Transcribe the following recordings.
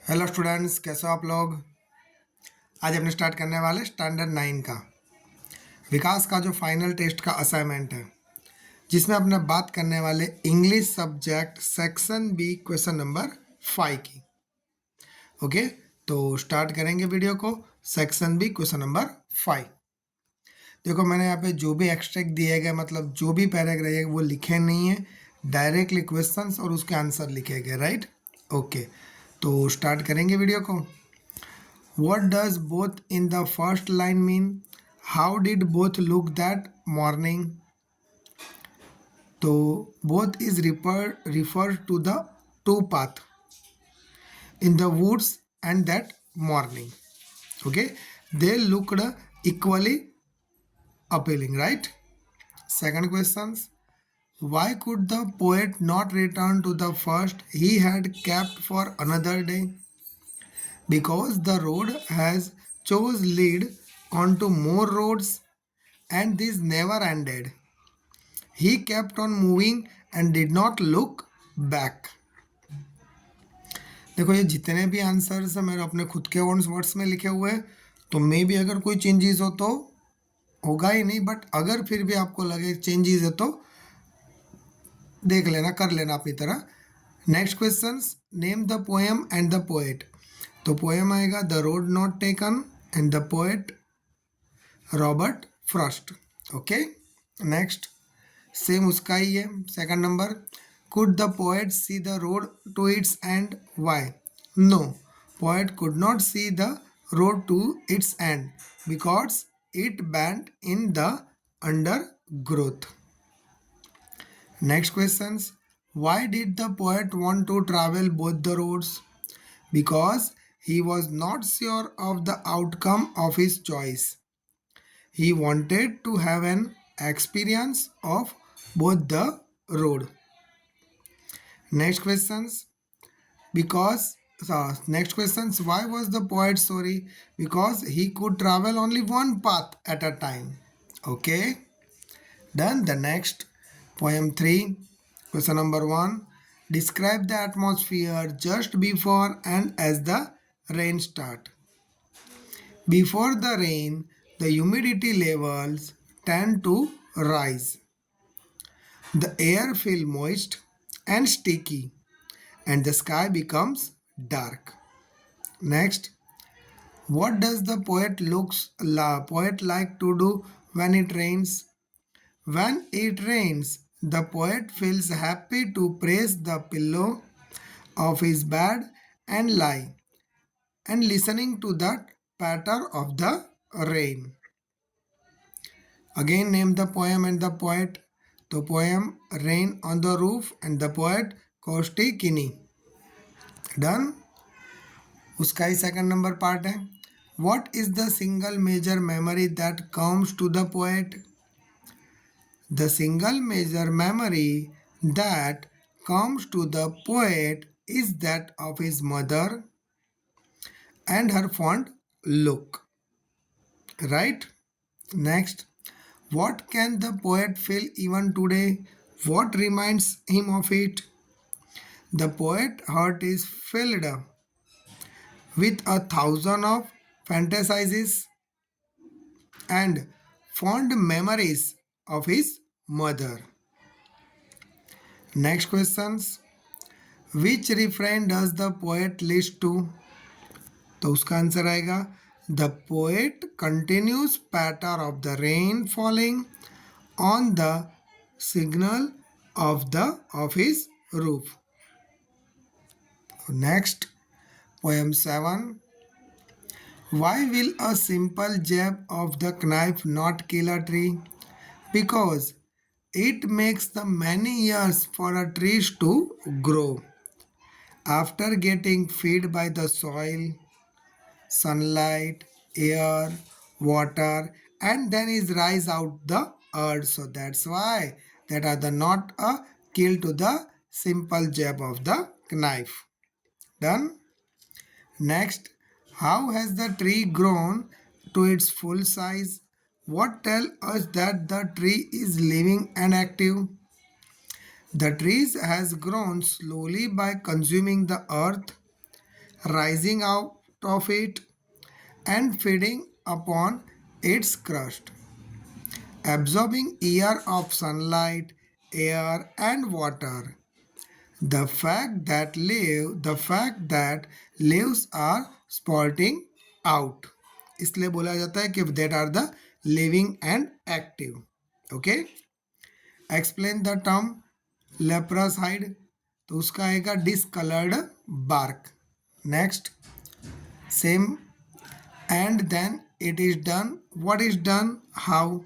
Hello students, कैसे हो आप लोग। आज अपने स्टार्ट करने वाले स्टैंडर्ड 9 का विकास का जो फाइनल टेस्ट का असाइनमेंट है, जिसमें अपने बात करने वाले English subject section B question number 5 की। ओके, तो स्टार्ट करेंगे वीडियो को। Section B question number 5। देखो, मैंने यहाँ पे जो भी एक्सट्रैक्ट दिए गए, मतलब जो भी पैराग्राफ वो लिखे नहीं है, डायरेक्टली क्वेश्चंस और उसके आंसर लिखे गए, राइट। ओके, तो स्टार्ट करेंगे वीडियो को। What does both in the first line mean? How did both look that morning? So both is referred to the two path in the woods and that morning. Okay, they looked equally appealing, right? Second questions. Why could the poet not return to the first he had kept for another day? Because the road has chose lead onto more roads and this never ended. He kept on moving and did not look back. देखो, ये जितने भी answers हैं मेरे अपने खुद के own words में लिखे हुए हैं, तो मे भी अगर कोई चेंजेस हो तो होगा ही नहीं, बट अगर फिर भी आपको लगे चेंजेस है तो देख लेना, कर लेना अपनी तरह। Next question, name the poem and the poet. तो पोएम आएगा the road not taken and the poet Robert Frost. Okay, next same उसका ही है। Second number, could the poet see the road to its end, why? No, poet could not see the road to its end because it bend in the undergrowth. Next question, why did the poet want to travel both the roads? Because he was not sure of the outcome of his choice. He wanted to have an experience of both the road. Next questions, next questions, why was the poet sorry? Because he could travel only one path at a time. Okay, done. The next, poem 3, question number 1, describe the atmosphere just before and as the rain start. Before the rain, the humidity levels tend to rise. The air feels moist and sticky, and the sky becomes dark. Next, what does the poet like to do when it rains? When it rains, the poet feels happy to press the pillow of his bed and lie and listening to the patter of the rain. Again, name the poem and the poet. The poem Rain on the Roof and the poet Kosti Kini. Done. उसका ही second number part है। What is the single major memory that comes to the poet? The single major memory that comes to the poet is that of his mother and her fond look. Right? Next, what can the poet feel even today? What reminds him of it? The poet's heart is filled with 1,000 of fantasies and fond memories of his mother. Next questions, which refrain does the poet list to? तो उसका answer आएगा the poet continuous patter of the rain falling on the signal of his roof. Next, poem 7, why will a simple jab of the knife not kill a tree? Because it makes the many years for a tree to grow. After getting fed by the soil, sunlight, air, water, and then is rise out the earth. So that's why that are the not a kill to the simple jab of the knife. Done. Next, how has the tree grown to its full size? What tell us that the tree is living and active? The tree has grown slowly by consuming the earth rising out of it and feeding upon its crust, absorbing year of sunlight, air and water. The fact that leaves are sprouting out, इसलिए बोला जाता है कि that are the living and active. Okay, explain the term leprous hide. तो उसका आएगा discolored bark. Next, same, and then it is done. What is done? How?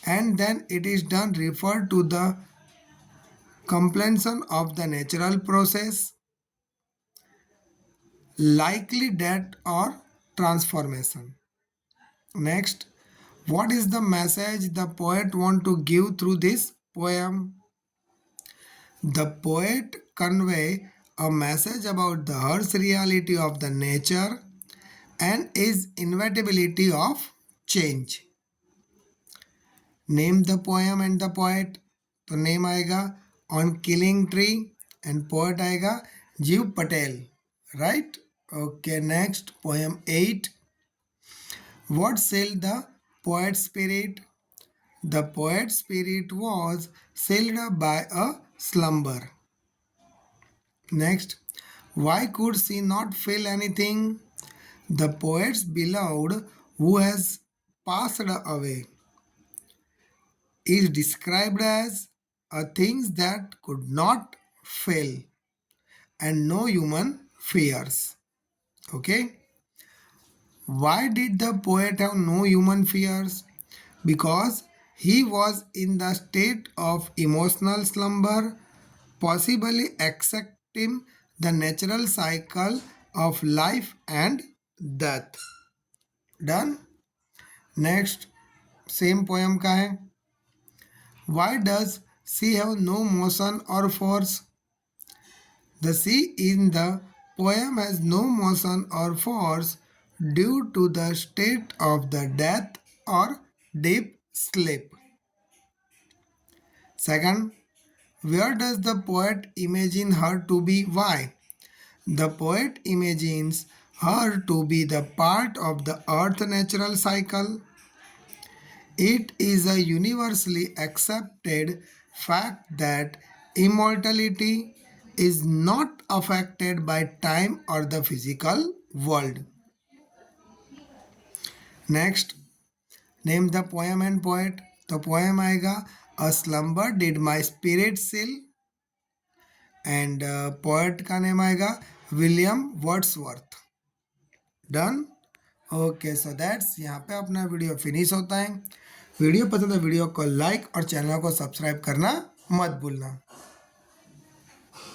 And then it is done refer to the completion of the natural process, likely death or transformation. Next, what is the message the poet want to give through this poem? The poet convey a message about the harsh reality of the nature and its inevitability of change. Name the poem and the poet. तो name आएगा on killing tree and poet आएगा जीव Patel. Right. Okay, next poem 8. What sailed the poet's spirit? The poet's spirit was sailed by a slumber. Next, why could she not feel anything? The poet's beloved who has passed away is described as a things that could not fail and no human fears. Okay. Why did the poet have no human fears? Because he was in the state of emotional slumber, possibly accepting the natural cycle of life and death. Done. Next, same poem का है. Why does sea have no motion or force? The sea in the poem has no motion or force due to the state of the death or deep sleep. Second, where does the poet imagine her to be? Why? The poet imagines her to be the part of the earth natural cycle. It is a universally accepted fact that immortality is not affected by time or the physical world. Next, name the poem and poet. तो poem आएगा A slumber did my spirit still, and poet का name आएगा William Wordsworth. Done. Okay, so that's यहाँ पे अपना video finish होता है. Video पसंद है वीडियो को लाइक और चैनल को सब्सक्राइब करना मत भूलना.